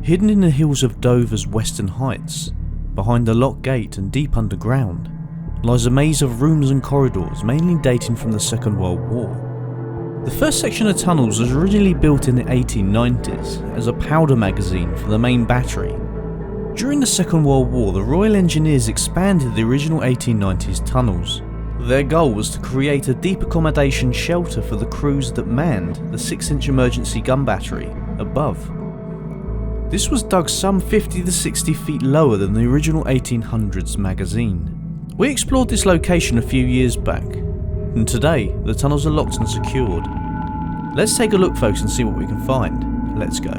Hidden in the hills of Dover's Western Heights, behind the locked gate and deep underground, lies a maze of rooms and corridors mainly dating from the Second World War. The first section of tunnels was originally built in the 1890s as a powder magazine for the main battery. During the Second World War, the Royal Engineers expanded the original 1890s tunnels. Their goal was to create a deep accommodation shelter for the crews that manned the 6-inch emergency gun battery above. This was dug some 50 to 60 feet lower than the original 1800s magazine. We explored this location a few years back, and today the tunnels are locked and secured. Let's take a look, folks, and see what we can find. Let's go.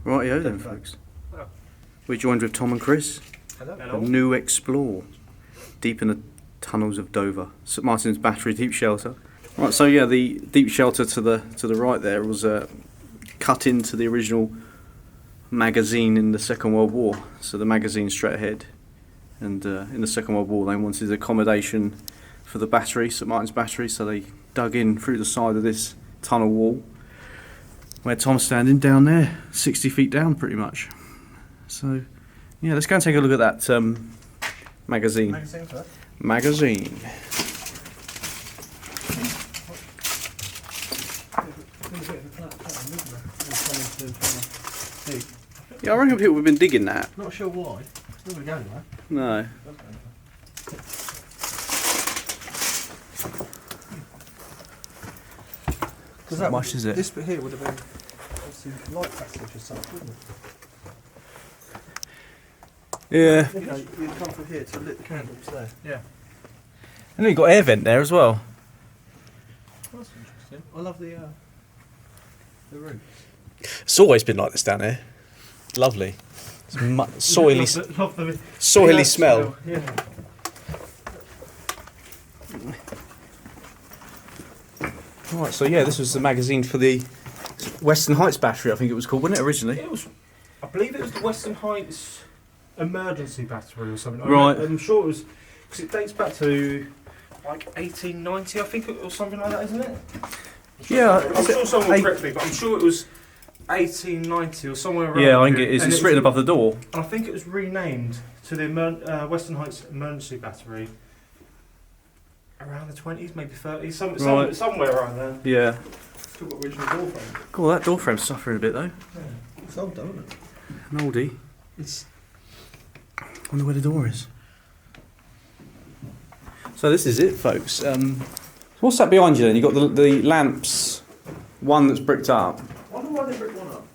Rightio then, folks. We're joined with Tom and Chris. Hello. A new explore deep in the tunnels of Dover. St Martin's Battery Deep Shelter. Right, so yeah, the deep shelter to the right there was cut into the original magazine in the Second World War. So the magazine straight ahead, and in the Second World War they wanted accommodation for the battery, St Martin's Battery. So they dug in through the side of this tunnel wall, where Tom's standing down there, 60 feet down, pretty much. So yeah, let's go and take a look at that magazine. Magazine. Yeah, I reckon people have been digging that. Not sure why. It's not going there. No. How much is it? This bit here would have been obviously light passage or something, wouldn't it? Yeah. You know, you'd come from here to lit the candles there. Yeah. And you've got air vent there as well. That's interesting. I love the roof. It's always been like this down here. Lovely. It's soily, Love the soily smell. Yeah. Right, so yeah, this was the magazine for the Western Heights battery, I think it was called, wasn't it, originally? I believe it was the Western Heights emergency battery or something. Right. I'm sure it was, because it dates back to like 1890, I think, or something like that, isn't it? I'm sure someone will correct me, but I'm sure it was 1890 or somewhere around. Yeah, I think it is. It's written above the door. And I think it was renamed to the Western Heights emergency battery around the 20s, maybe 30s, somewhere around there. Yeah. Still got original door frame. Cool, that door frame's suffering a bit though. Yeah. It's old, though, isn't it? An oldie. It's. Wonder where the door is. So this is it, folks. What's that behind you then? You've got the lamps, one that's bricked up. I wonder why they bricked one up.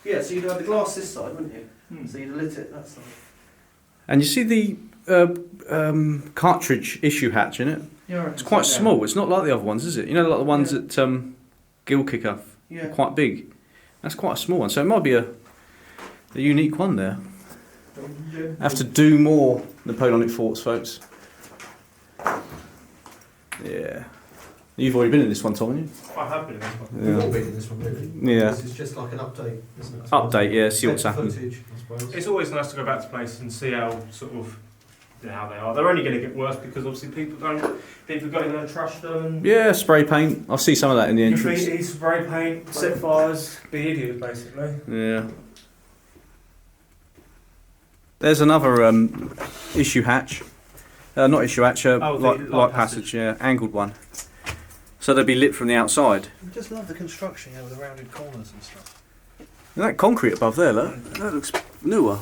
Yeah, so you'd have the glass this side, wouldn't you? So you'd have lit it that side. And you see the cartridge issue hatch in it? Yeah, It's quite small. It's not like the other ones, is it? You know, like the ones at Gill Kicker? Yeah. Quite big. That's quite a small one. So it might be a unique one there. Have to do more Napoleonic forts, folks. Yeah. You've already been in this one, Tom, haven't you? I have been in this one. Yeah. We've all been in this one, really. Yeah. This is just like an update, isn't it? I suppose? Update, yeah, see what's happened. Footage, I suppose. It's always nice to go back to places and see how sort of how they are. They're only going to get worse because obviously people go in there and trash them. And Yeah, spray paint. I see some of that in the entrance. graffiti, spray paint, set fires, be idiots basically. Yeah. There's another issue hatch. Not issue hatch, light passage, yeah, angled one. So they'd be lit from the outside. I just love the construction, with the rounded corners and stuff. And that concrete above there, look, that looks newer.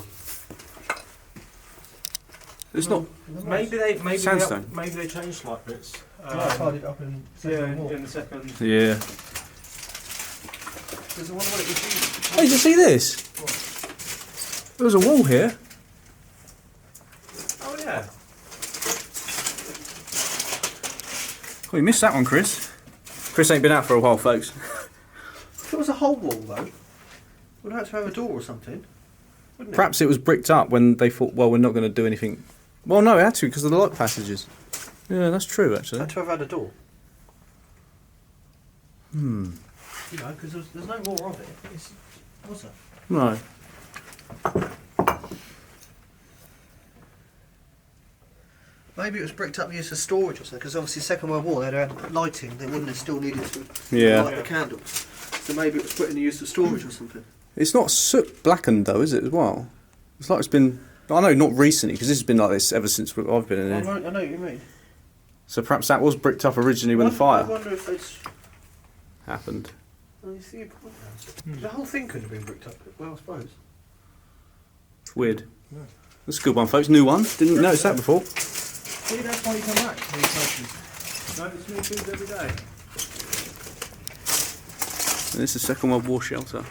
It's not Maybe sandstone. maybe they changed slight bits. I tied it up in in the second. Yeah. There's a one where it was used. Oh, did you see this? There was a wall here. Oh yeah. Oh, you missed that one, Chris. Chris ain't been out for a while, folks. If it was a whole wall, though, would have to have a door or something, wouldn't it? Perhaps it was bricked up when they thought, well, we're not going to do anything. Well, no, it had to because of the light passages. Yeah, that's true, actually. Had to have had a door. Hmm. You know, because there's no more of it. Was there? No. Maybe it was bricked up used for storage or something, because obviously Second World War they'd had lighting, they wouldn't have still needed to Yeah. light the candles. So maybe it was put in the use of storage or something. It's not soot blackened though, is it, as well? It's like it's been... I know, not recently, because this has been like this ever since I've been in I here. know what you mean. So perhaps that was bricked up originally when the fire I wonder if it's... happened. Oh, you see, the whole thing could have been bricked up. Well, I suppose. It's weird. Yeah. That's a good one, folks. New one. Didn't notice that before. See, that's why you come back to these places. Notice new things every day. And this is the Second World War shelter.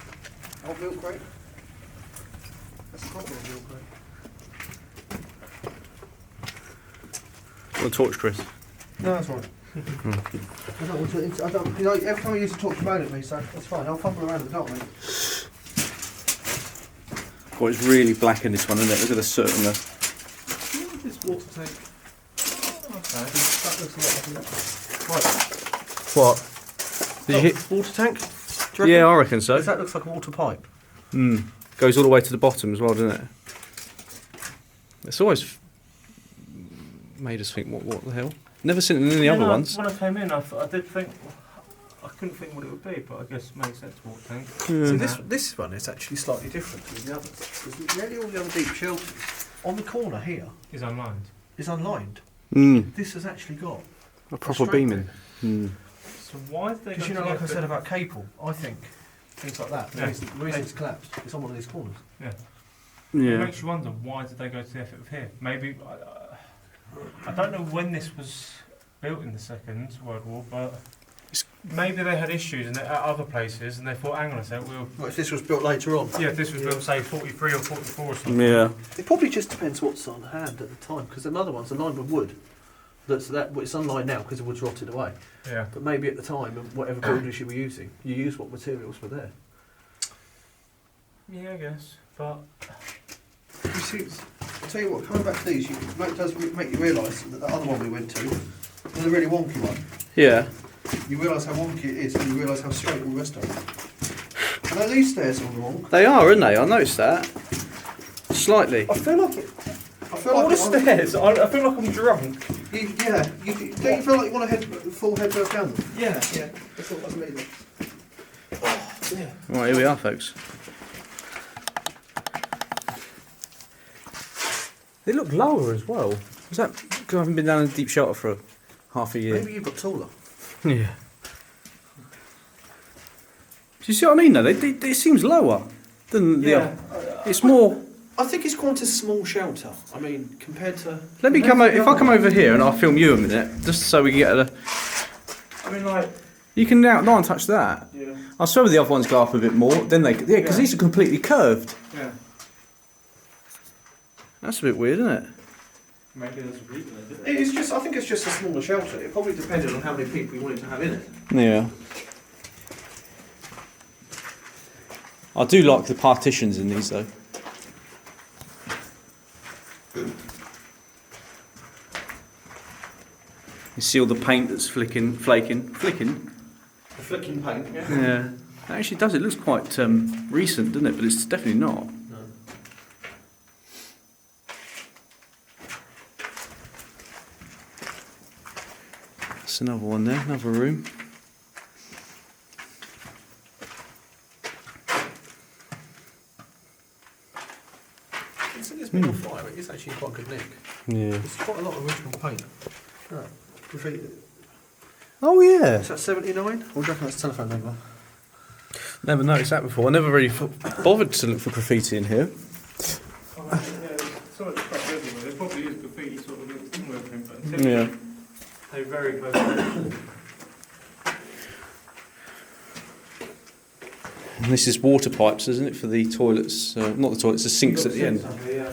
Old milk crate. That's a proper old milk crate. On the torch, Chris. No, that's right. I don't want to, you know, every time I use the torch, you moan at me, so that's fine. I'll fumble around in the dark, mate. Oh, it's really black in this one, isn't it? Look at the soot and the... This water tank. Okay, that looks a lot like that. Right. What? Did you hit? Water tank? Do you reckon? Yeah, I reckon so. That looks like a water pipe. Goes all the way to the bottom as well, doesn't it? It's always made us think, what the hell? Never seen it in any other ones. When I came in, I did think, I couldn't think what it would be, but I guess it makes sense water tank. See, this one is actually slightly different to the others. Because nearly all the other deep shelters, on the corner here, Is unlined. is unlined. Mm. This has actually got A proper straight beaming. Mm. So why did they? because, you know, like I said about cable, I think things like that. The Yeah. reason it's collapsed, it's on one of these corners. It Yeah. makes you wonder why did they go to the effort of here? Maybe I don't know when this was built in the Second World War, but maybe they had issues at other places, and they thought, hang on a sec, Well, if this was built later on, if this was built say 43 or 44 or something. Yeah. it probably just depends what's on hand at the time. Because another one's lined with wood. It's unlined now because the wood's rotted away. Yeah. But maybe at the time, whatever builders you were using, you used what materials were there. Yeah, I guess, but You see, I'll tell you what, coming back to these, it does make you realise that the other one we went to was a really wonky one. Yeah. You realise how wonky it is, and you realise how straight all the rest of it. And are these stairs on the wonk? They are, aren't they? I noticed that. Slightly. I feel like it. I feel all like the stairs. I feel like I'm drunk. don't you feel like you want to full head first down them? Yeah. That's what I was meaning. Right, here we are, folks. They look lower as well. Is that because I haven't been down in deep shelter for half a year? Maybe you've got taller. Yeah. Do you see what I mean though? It seems lower than the other. It's more... I think it's quite a small shelter. I mean, compared to... Let me come over... If I come over here and I'll film you a minute, just so we can get a... I mean, like. You can now not touch that. Yeah. I swear the other ones go up a bit more, then they... Yeah, because these are completely curved. Yeah. That's a bit weird, isn't it? Maybe there's a reason they did it. It's just, I think it's just a smaller shelter. It probably depended on how many people you wanted to have in it. Yeah. I do like the partitions in these though. You see all the paint that's flaking? The flicking paint, yeah. Yeah. It actually does. It looks quite recent, doesn't it? But it's definitely not. No. That's another one there, another room. It's been on fire. It is actually quite good nick. Yeah. It's quite a lot of original paint. No. Graffiti. Oh yeah. Is that 79? Or do you reckon that's a telephone number? Never noticed that before. I never really bothered to look for graffiti in here. Some of it's quite everywhere. There probably is graffiti sort of everything, but typically Yeah. they're very close to And this is water pipes, isn't it, for the toilets? Not the toilets, the sinks at the end. Yeah.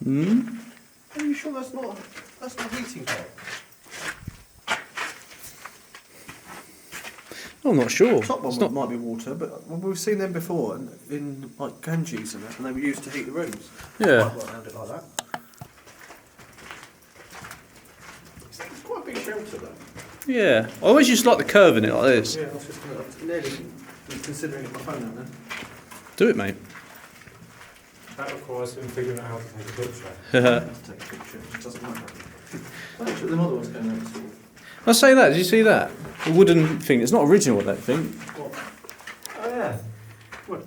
Hmm? Are you sure that's not heating pipe? I'm not sure. Top one It's not. might be water, but we've seen them before in like Ganges and that, and they were used to heat the rooms. Yeah. Quite around it like that. It's quite a big shelter though. Yeah. I always just like the curve in it like this. Yeah, I was just nearly considering it my phone out there. Do it, mate. That requires him figuring out how to take a picture. Let's take a picture, it just doesn't matter. Well, actually, the other one's going out sort of. I say that. Did you see that? The wooden thing. It's not original, I don't think. Oh yeah. What?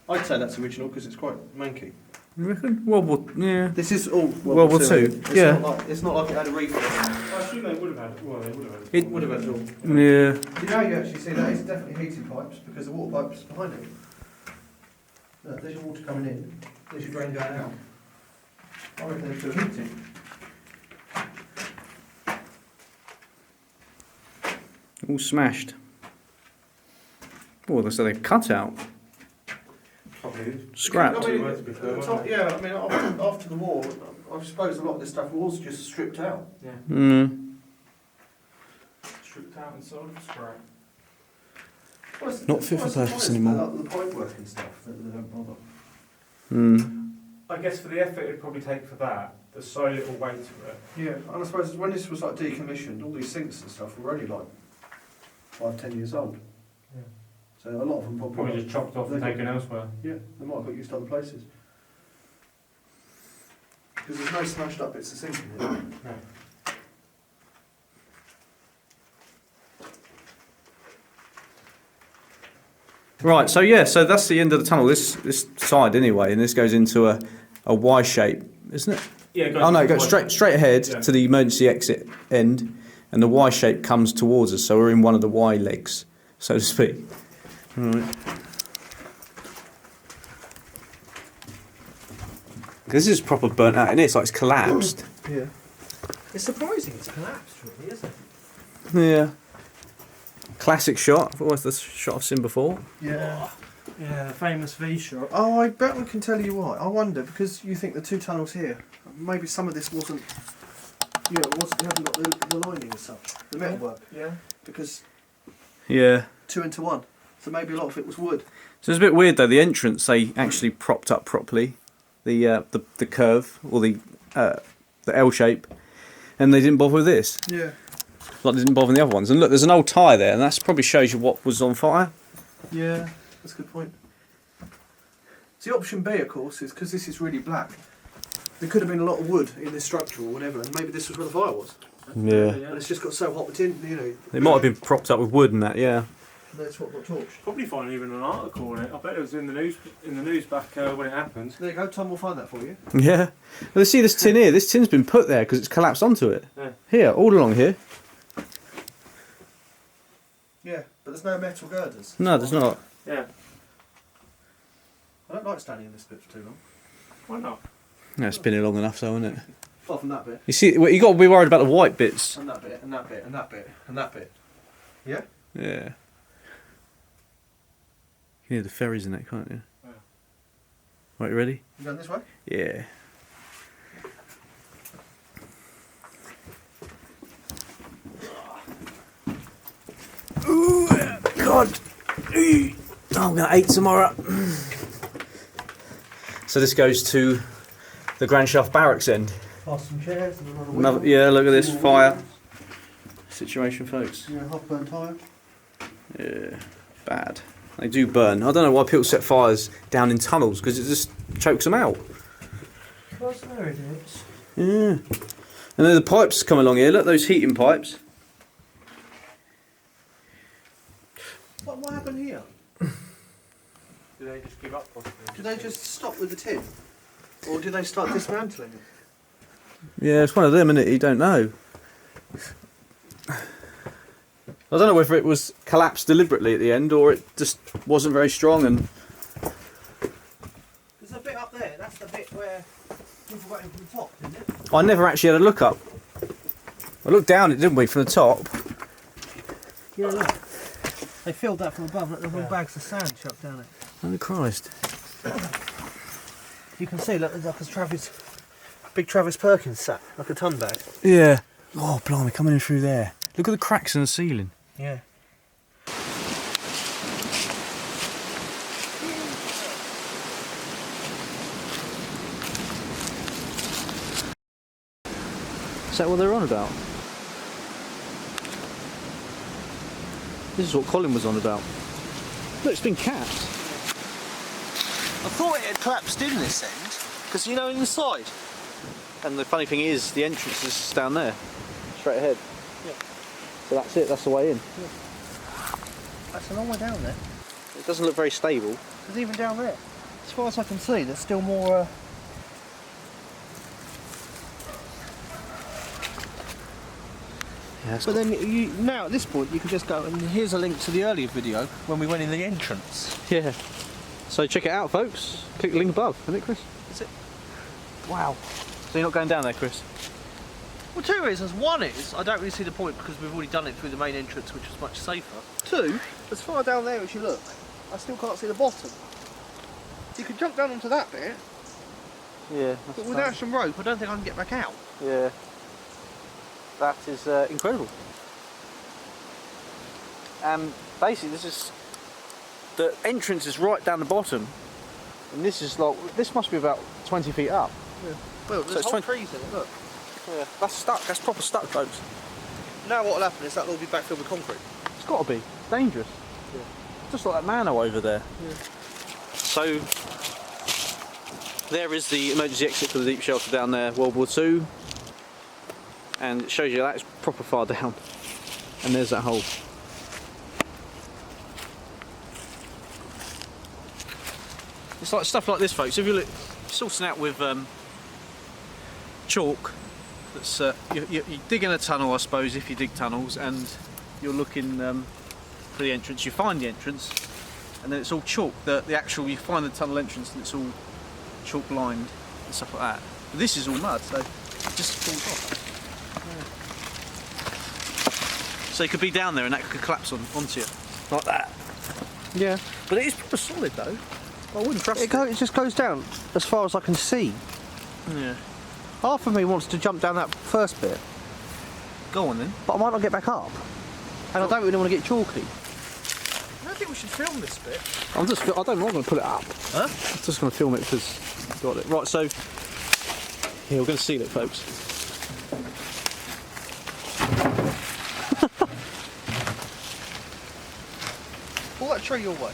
I'd say that's original because it's quite manky. You reckon? World War. Yeah. This is all World War Two. It's Yeah. it's not like it had a refit. I assume they would have had. Well, they would have had. It Would have had it all. Yeah. You know, you actually see that it's definitely heating pipes because the water pipe's behind it. Look, there's your water coming in, there's your drain going out. I reckon they're still heating. All smashed. Oh, so they cut out. Probably. Scrapped. I mean, at the top, yeah, I mean, after the war, I suppose a lot of this stuff was just stripped out. Yeah. Mm. Stripped out and sold for scrap. Well, it's- Not fit for it's purpose surprised anymore. The pipe work and stuff, that they don't bother. Mm. I guess for the effort it'd probably take for that, there's so little weight to it. Yeah, and I suppose when this was like decommissioned, all these sinks and stuff were only like 5-10 years old. Yeah. So a lot of them Probably just chopped off and taken elsewhere. Yeah, they might have got used to other places. Because there's no smashed up bits of sink in here. No. Right. So yeah. So that's the end of the tunnel. This side anyway, and this goes into a Y shape, isn't it? Yeah, it goes Oh no, it to goes the straight ahead Yeah. to the emergency exit end, and the Y shape comes towards us. So we're in one of the Y legs, so to speak. Right. This is proper burnt out, and it's like it's collapsed. Yeah. It's surprising it's collapsed, really, isn't it? Yeah. Classic shot. What was the shot I've seen before? Yeah. Yeah, the famous V shot. Oh, I bet we can tell you why. I wonder, because you think the two tunnels here, maybe some of this wasn't, you know, you haven't got the lining as such, the metalwork, Yeah. because Yeah. 2 into 1. So maybe a lot of it was wood. So it's a bit weird though. The entrance they actually propped up properly, the curve or the L shape, and they didn't bother with this. Yeah. Like they didn't bother with the other ones. And look, there's an old tyre there, and that probably shows you what was on fire. Yeah, that's a good point. So the option B, of course, is because this is really black. There could have been a lot of wood in this structure or whatever, and maybe this was where the fire was. Yeah. And it's just got so hot, the tin, you know, It might have been propped up with wood and that. Yeah. that's what got torched. Probably find even an article on it. I bet it was in the news back when it happened. There you go, Tom will find that for you. Yeah. Well, see this tin here. This tin's been put there because it's collapsed onto it. Yeah. Here, all along here. Yeah, but there's no metal girders. No, there's not. Yeah. I don't like standing in this bit for too long. Why not? No, it's been here long enough, though, isn't it? Apart from that bit, You see, well, you got to be worried about the white bits. and that bit, and that bit, and that bit, and that bit. Yeah? Yeah. You can hear the ferries in that, can't you? Yeah. Right, you ready? You going this way? Yeah. Ooh, God. Oh, I'm going to eat tomorrow. So this goes to the Grand Shaft Barracks end. Past some chairs and another Another, yeah, look at this fire situation, folks. Yeah, half burnt tyre. Yeah, bad. They do burn. I don't know why people set fires down in tunnels, because it just chokes them out. Because there it is. Yeah. And then the pipes come along here. Look, those heating pipes. What happened here? Did they just give up possibly? Did they just stop with the tin? Or did they start dismantling it? Yeah, it's one of them, isn't it? You don't know. I don't know whether it was collapsed deliberately at the end or it just wasn't very strong and... There's a bit up there, that's the bit where people got in from the top, isn't it? I never actually had a look up. I looked down it, didn't we, from the top? Yeah, look. They filled that from above, look, there's all bags of sand chucked down it. Oh, Christ. You can see, look, there's like a big Travis Perkins sack, like a ton bag. Yeah. Oh, blimey, coming in through there. Look at the cracks in the ceiling. Yeah. Is that what they're on about? This is what Colin was on about. Look, it's been capped. I thought it had collapsed in this end, because you know inside. And the funny thing is, the entrance is down there, straight ahead. Yeah. So that's it, that's the way in. That's a long way down there. It doesn't look very stable. Because even down there, as far as I can see, there's still more. Yeah, But then you now at this point you can just go and here's a link to the earlier video when we went in the entrance. yeah. So check it out, folks. Click the link above, isn't it, Chris? Is it? Wow. So you're not going down there, Chris? Well, two reasons. One is I don't really see the point because we've already done it through the main entrance, which was much safer. Two, as far down there as you look, I still can't see the bottom. You can jump down onto that bit, Yeah. but without some rope, I don't think I can get back out. Yeah. That is incredible. And basically, the entrance is right down the bottom, and this must be about 20 feet up. Yeah. Well, there's it's whole 20 trees in it. Look. Yeah. That's stuck. That's proper stuck, folks. Now what'll happen is that'll all be backfilled with concrete. It's got to be dangerous. Yeah. Just like that Mano over there. Yeah. So there is the emergency exit for the deep shelter down there, World War II, and it shows you that's proper far down. And there's that hole. It's like stuff like this, folks. If you look, sourcing out with chalk. That's you're digging a tunnel, I suppose, if you dig tunnels, and you're looking for the entrance. You find the entrance, and then it's all chalk. The actual, you find the tunnel entrance, and it's all chalk lined and stuff like that. But this is all mud, so it just falls off. Yeah. So you could be down there, and that could collapse onto you like that. Yeah. But it is proper solid, though. I wouldn't trust it. It just goes down as far as I can see. Yeah. Half of me wants to jump down that first bit, Go on then. but I might not get back up. And I don't really want to get chalky. I don't think we should film this bit. I don't know. I'm going to put it up. Huh? I'm just going to film it because I've got it. Right, so here we're going to seal it, folks. Pull that tree your way.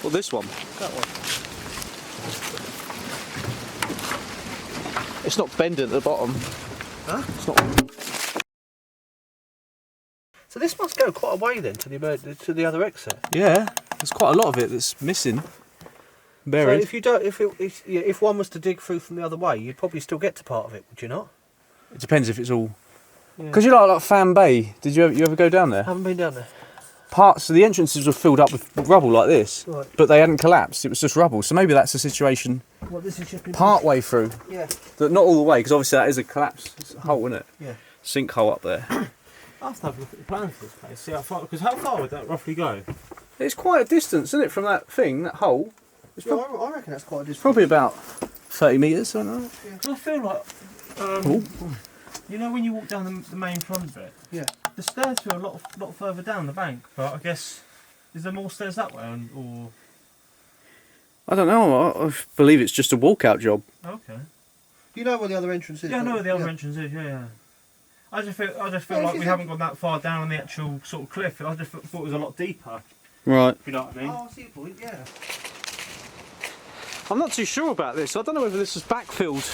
Well, this one. That one. It's not bending at the bottom. Huh? It's not. So this must go quite a way then to the other exit. Yeah, there's quite a lot of it that's missing. Buried. So if you don't, if one was to dig through from the other way, you'd probably still get to part of it, would you not? It depends if it's all. Yeah. Because you like Fan Bay. Did you ever go down there? I haven't been down there. Parts of the entrances were filled up with rubble like this, Right. but they hadn't collapsed. It was just rubble. So maybe that's the situation Well, this is just been part way through. Yeah. Not all the way, because obviously that is a collapse hole, isn't it? Yeah. Sinkhole up there. I'll have to have a look at the plan for this place. See how far, because how far would that roughly go? It's quite a distance, isn't it, from that thing, that hole? It's Yeah, I reckon that's quite a distance. probably about 30 metres, something like that. 'Cause I feel like, you know, when you walk down the main front bit, Yeah. the stairs feel a lot further down the bank. But I guess, is there more stairs that way, or I don't know, I believe it's just a walkout job. okay? Do you know where the other entrance is? Yeah, I know where the other Yeah. entrance is. Yeah. I just feel Yeah, like if we you think- haven't gone that far down the actual sort of cliff. I just thought it was a lot deeper. Right. If you know what I mean? Oh, I see your point. Yeah. I'm not too sure about this. I don't know whether this was backfilled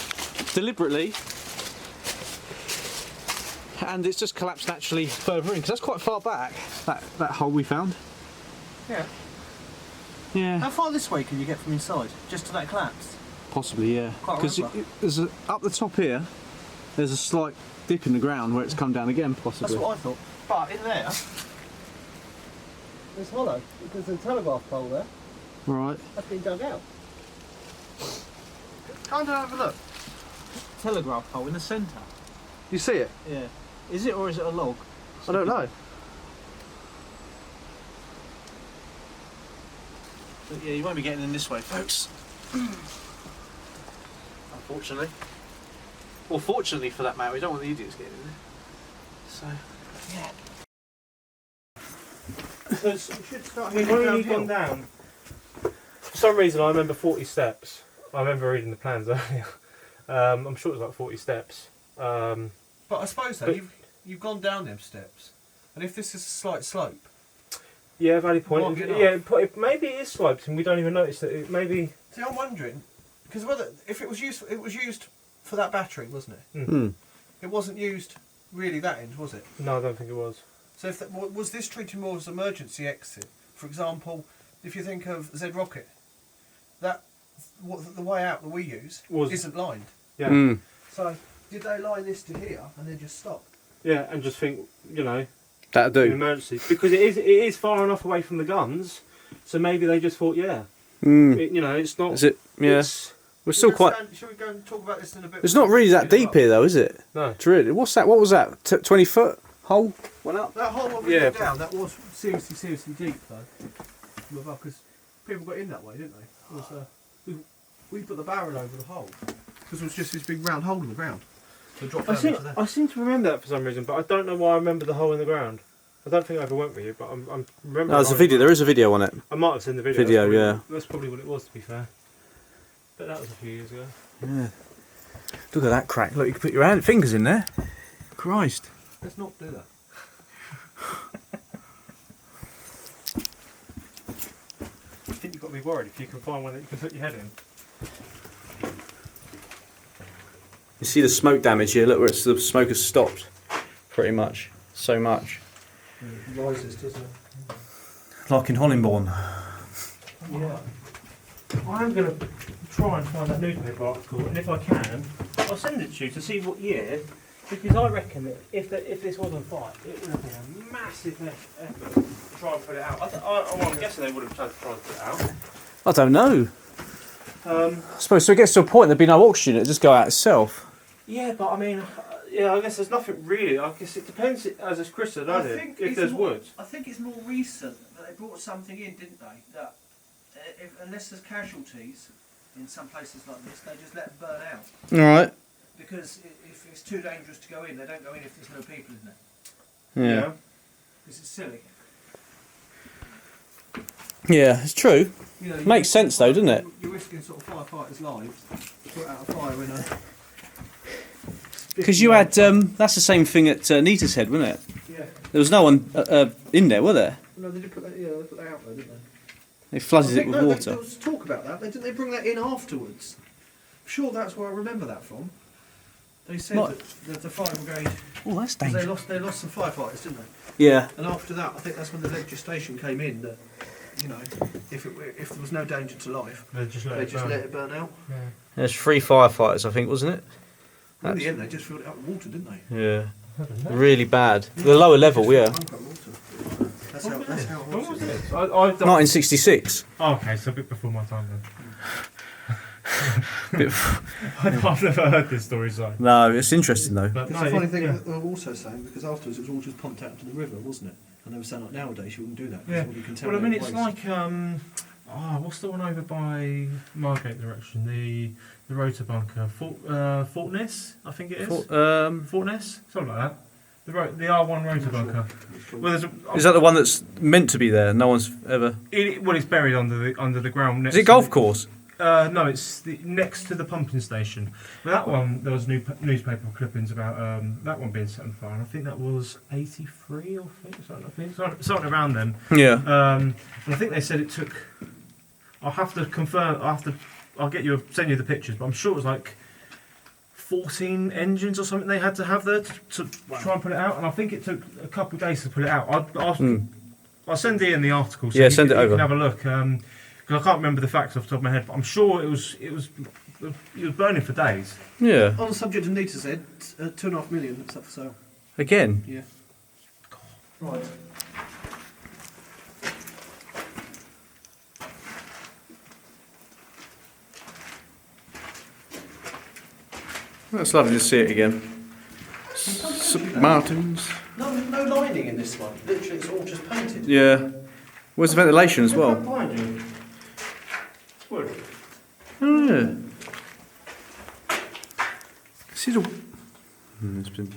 deliberately and it's just collapsed naturally further in, because that's quite far back, that hole we found. Yeah. Yeah. How far this way can you get from inside? Just to that collapse? Possibly, yeah. Quite Because right, there's up the top here, there's a slight dip in the ground where it's come down again, possibly. That's what I thought. But in there, it's hollow because there's a telegraph pole there. Right. That's been dug out. Come down and have a look. Telegraph pole in the centre. You see it? Yeah. Is it, or is it a log? I don't know. But yeah, you won't be getting in this way, folks. Unfortunately. Well, fortunately for that matter, we don't want the idiots getting in there. So, yeah. Because We should start we've heading only downhill. gone down. For some reason, I remember 40 steps. I remember reading the plans earlier. I'm sure it was like 40 steps. But I suppose though, But- you've gone down them steps, and if this is a slight slope, Yeah, Valley Point. Marking it Yeah, maybe it is sloped and we don't even notice that. It maybe. See, I'm wondering because if it was used for that battery, wasn't it? Hmm. It wasn't used really that end, was it? No, I don't think it was. So if was this treated more as emergency exit? For example, if you think of Z Rocket, the way out that we use isn't lined. Yeah. Mm. So did they line this to here and then just stop? Yeah, and just think, That'll an do. emergency because it is far enough away from the guns, so maybe they just thought, Mm. it's not. Is it? Yeah. We're still quite. Should we go and talk about this in a bit? It's not really that deep here, though, is it? No. It's really. What's that? What was that? 20-foot hole? Went up. That hole went Yeah. down. That was seriously deep though. Because people got in that way, didn't they? It was, we put the barrel over the hole because it was just this big round hole in the ground. So it dropped down into there. I seem to remember that for some reason, but I don't know why I remember the hole in the ground. I don't think I ever went with you, but I'm remembering. No, there's a video. There is a video on it. I might have seen the video. Video, That's probably what it was, to be fair. But that was a few years ago. Yeah. Look at that crack. Look, you can put your fingers in there. Christ. Let's not do that. I think you've got to be worried if you can find one that you can put your head in. You see the smoke damage here. Look where the smoke has stopped. Pretty much. So much. It rises, doesn't it? Like in Hollingbourne. Yeah. I am going to try and find that newspaper article, and if I can, I'll send it to you to see what year, because I reckon that if this was on fire, it would have been a massive effort to try and put it out. I'm guessing they would have tried to put it out. I don't know. I suppose so. It gets to a point there'd be no oxygen. It'd just go out itself. Yeah, but I mean, I guess there's nothing really. I guess it depends, as Chris said earlier, if there's wood. I think it's more recent that they brought something in, didn't they? That unless there's casualties in some places like this, they just let them burn out. All right. Because if it's too dangerous to go in, they don't go in if there's no people in there. Yeah. This is silly. Yeah, it's true. You know, Makes sense though, doesn't it? You're risking sort of firefighters' lives to put out a fire in a. Because you had that's the same thing at Nita's Head, wasn't it? Yeah. There was no one in there, were there? No, they did put that. Yeah, they put that out there, didn't they? They flooded it with There water. was talk about that. Didn't they bring that in afterwards? I'm sure that's where I remember that from. They said What? that the fire brigade. Oh, that's 'Cause dangerous. they lost some firefighters, didn't they? Yeah. And after that, I think that's when the legislation came in that, if there was no danger to life, They just let they it just burn. let it burn out. Yeah. There's 3 firefighters, I think, wasn't it? In the end, they just filled it up with water, didn't they? Yeah. Really bad. The lower level, yeah. That's how. That's how. When was this? 1966. Oh, okay, so a bit before my time then. Bit I've never heard this story, so. No, it's interesting though. But It's no, a funny thing yeah. that they were also saying because afterwards it was all just pumped out into the river, wasn't it? And they were saying like nowadays you wouldn't do that. 'Cause Yeah. it would be Well, I contaminated mean, it's waste. like what's the one over by Margate direction? The rotor bunker, Fortness, I think it is. Fortness, something like that. The R1 rotor bunker. Well, there's Is that the one that's meant to be there? No one's ever. it's buried under the ground. Next Is it to golf the- course? No, it's next to the pumping station. But that one, there was newspaper clippings about that one being set on fire, and I think that was 83 or something around then. Yeah. And I think they said it took. I'll have to confirm. I'll send you the pictures, but I'm sure it was like 14 engines or something they had to have there to try and put it out, and I think it took a couple of days to put it out. I'll send Ian the article. So Yeah, you send can, it you over. can have a look. Because I can't remember the facts off the top of my head, but I'm sure it was burning for days. Yeah. On the subject of Nita's Head, 2.5 million. That's up for sale. Again. Yeah. Right. That's lovely to see it again. Mountains. No lining in this one. Literally, it's all just painted. Yeah. Where's the ventilation as well? Behind you. Wood. Oh, yeah. See the. It's been.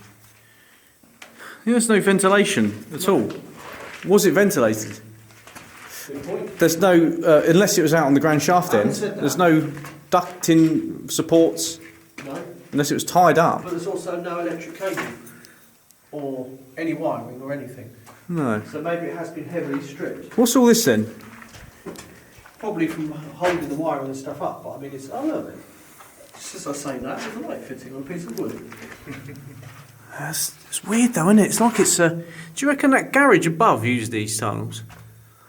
There's no ventilation at all. Was it ventilated? Good point. There's no, unless it was out on the grand shaft I haven't end. said that. There's no ducting supports No. unless it was tied up. But there's also no electric cable or any wiring or anything. No. So maybe it has been heavily stripped. What's all this then? Probably from holding the wiring and stuff up, but I mean, it's, oh look, it's just I say that, it's a light fitting on a piece of wood. It's weird though, isn't it? It's like it's a... Do you reckon that garage above used these tunnels?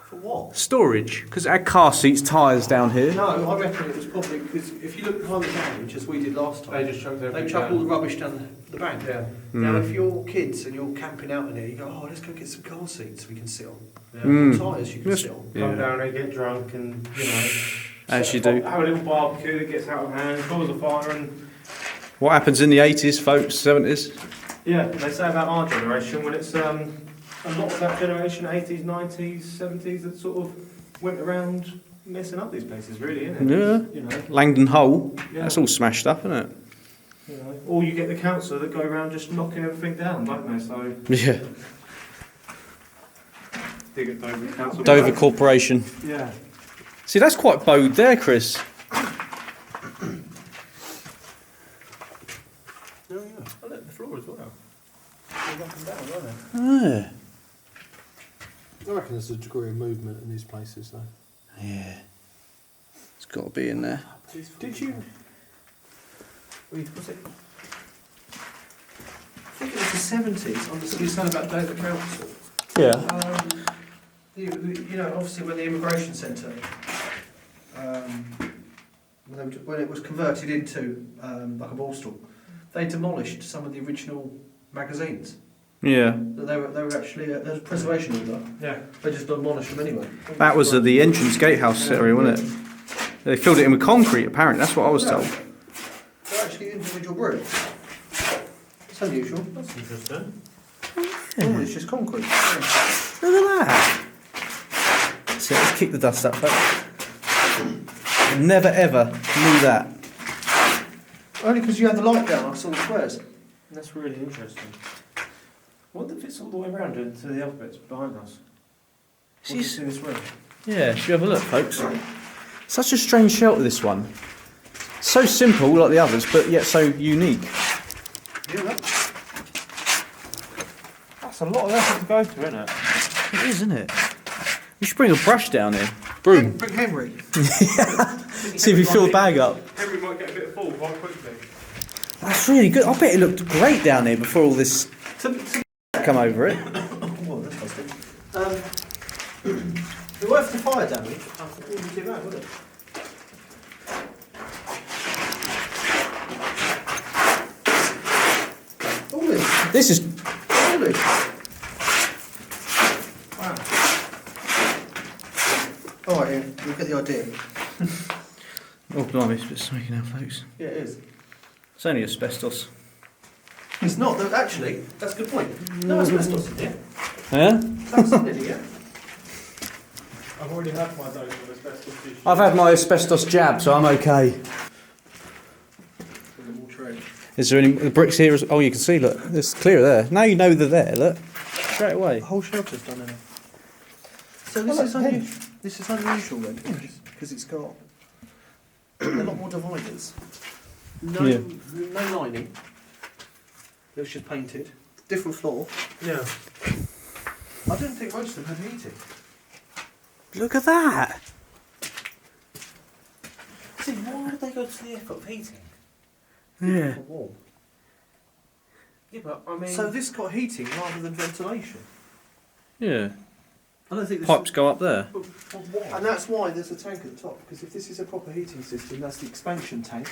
For what? Storage, because it had car seats, tyres down here. No, I reckon it was probably, because if you look behind the garage, as we did last time, They just chucked everything they chuck all down. the rubbish down the bank. Yeah. Now, if you're kids and you're camping out in here, you go, oh, let's go get some car seats we can sit on. Yeah. Mm. Tyres you can Yes. sit on. Come down there, get drunk, and As you do. have a little barbecue that gets out of hand, cause a fire, and What happens in the 80s, folks, 70s? yeah. They say about our generation when it's a lot of that generation, 80s, 90s, 70s, that sort of went around messing up these places, really, isn't it? Yeah. You know, Langdon Hole, yeah. that's all smashed up, isn't it? You know, or you get the council that go around just knocking everything down, don't they? So Yeah. dig at Dover Council. Dover Corporation. Yeah. See, that's quite bowed there, Chris. Oh, yeah. I look, the floor as well. They're up and down, aren't they? Ah. I reckon there's a degree of movement in these places, though. Yeah. It's got to be in there. Did you? Wait, was it? I think it was the 70s, on the, you saying about Dover Council. Yeah. You know, obviously when the immigration centre, when it was converted into like a ball stall, they demolished some of the original magazines. Yeah. They were actually there was a preservation order. Yeah. They just demolished them anyway. That was at the entrance gatehouse area, wasn't it? They filled it in with concrete, apparently. That's what I was told. They're actually individual bricks. It's unusual. That's interesting. Normally it's just concrete. Look at that. So let's kick the dust up, folks. I never ever knew that. Only because you had the light down, I saw the squares. That's really interesting. What if it's all the way around into the other bits behind us? What do you see this room? Yeah, should we have a look, folks? Such a strange shelter, this one. So simple, like the others, but yet so unique. Yeah, That's a lot of effort to go to, isn't it? It is, isn't it? We should bring a brush down here. Broom. Bring Henry. See if we fill the bag up. Henry might get a bit full quite quickly. That's really good. I bet it looked great down here before all this come over it. Well, that's busted. It worth the fire damage. I think it wouldn't be too bad, would it? Holy, This is... holy. Wow. Alright, Ian, you get the idea. Oh, blimey, it's a bit smoky now, folks. Yeah, it is. It's only asbestos. It's not, though, actually, that's a good point. No asbestos in here. Yeah? That's in here. I've already had my dose of asbestos issue. I've had my asbestos jab, so I'm okay. Is there any... The bricks here... Oh, you can see, look. It's clear there. Now you know they're there, look. Straight away. The whole shelter's done in it. So this is unusual then, because it's got a lot more dividers. No, Yeah. no lining. It was just painted. Different floor. Yeah. I didn't think most of them had heating. Look at that. See, why would they go to the effort of heating? Yeah. For warm. Yeah, but I mean... So this got heating rather than ventilation. Yeah. I don't think this Pipes go up there. And that's why there's a tank at the top, because if this is a proper heating system, that's the expansion tank.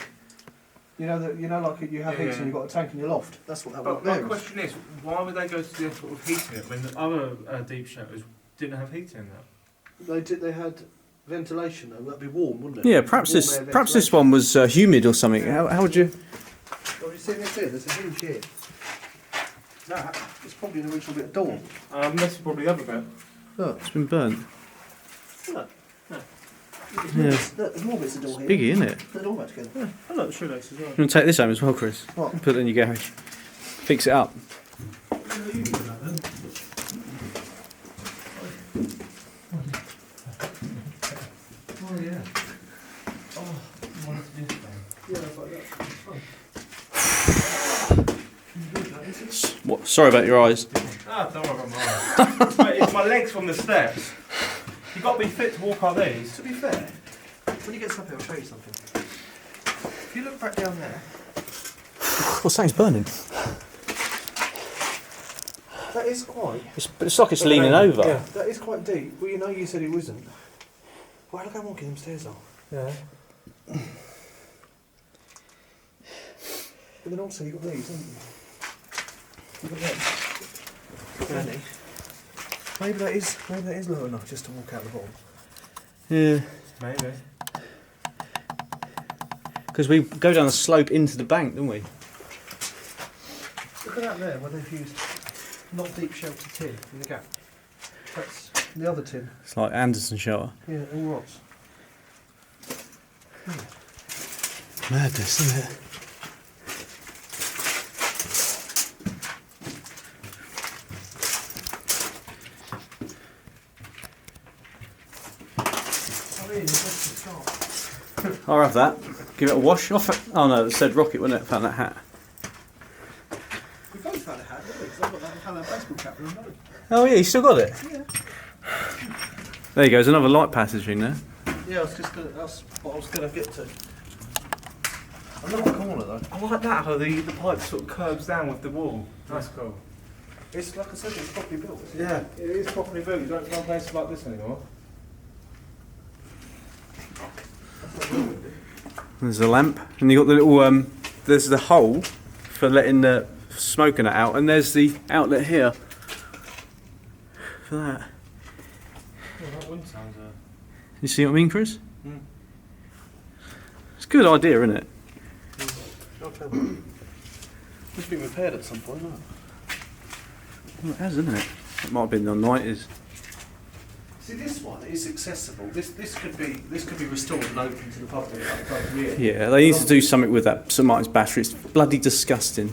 You know that like you have Yeah, heating, yeah. you've got a tank in your loft. That's what that But one my there is. question is, why would they go to the effort of heating it when the other deep shelters didn't have heating in that? They had ventilation though. That'd be warm, wouldn't it? Yeah, perhaps Warm this air perhaps one was humid or something. How would you... ventilation. Well, you see this here? There's a hinge here. That is probably an original bit of door. This is probably the other bit. Look, It's been burnt. look. Yeah. Look, there's more bits of door here. Biggie, isn't it? They're all back together. Oh look, shoelace as well. You want to take this home as well, Chris? What? Put it in your garage. Fix it up. Oh yeah. Oh, what is this thing? Yeah, that's like that. What? Sorry about your eyes. Ah, don't worry about mine. It's my legs from the steps. You've got to be fit to walk up these. To be fair, when you get up here, I'll show you something. If you look back down there, Well, something's burning. that is quite. It's like it's leaning over. Yeah, that is quite deep. Well, you know, you said it wasn't. Why look how walking them stairs are. Yeah. But then also you've got these, haven't you? You've got them. Danny. Maybe that is low enough just to walk out the bottom. Yeah. Maybe. Because we go down the slope into the bank, don't we? Look at that there, where they've used not deep shelter tin in the gap. That's the other tin. It's like Anderson shelter. Yeah, all rots. Madness, isn't it? I'll have that. Give it a wash. Oh no, it said Rocket, wasn't it? Found that hat. We both had a hat, didn't we? Because I've got that Hello baseball cap in the mode. Oh yeah, you still got it? Yeah. There you go, there's another light passage in there. Yeah, that's what I was going to get to. Another corner though. I like that, how the pipe sort of curves down with the wall. That's cool. It's like I said, it's properly built. Isn't Yeah, it is properly built. You don't find places like this anymore. There's the lamp, and you got the little there's the hole for letting the smoking it out, and there's the outlet here for that. Oh, that wind sounds You see what I mean, Chris? Mm. It's a good idea, isn't it? It's been repaired at some point, hasn't it? Well, it has, isn't it? It might have been the 90s. See, this one is accessible. This could be restored and open to the public like year. Yeah, they need to do something with that St Martin's battery. It's bloody disgusting.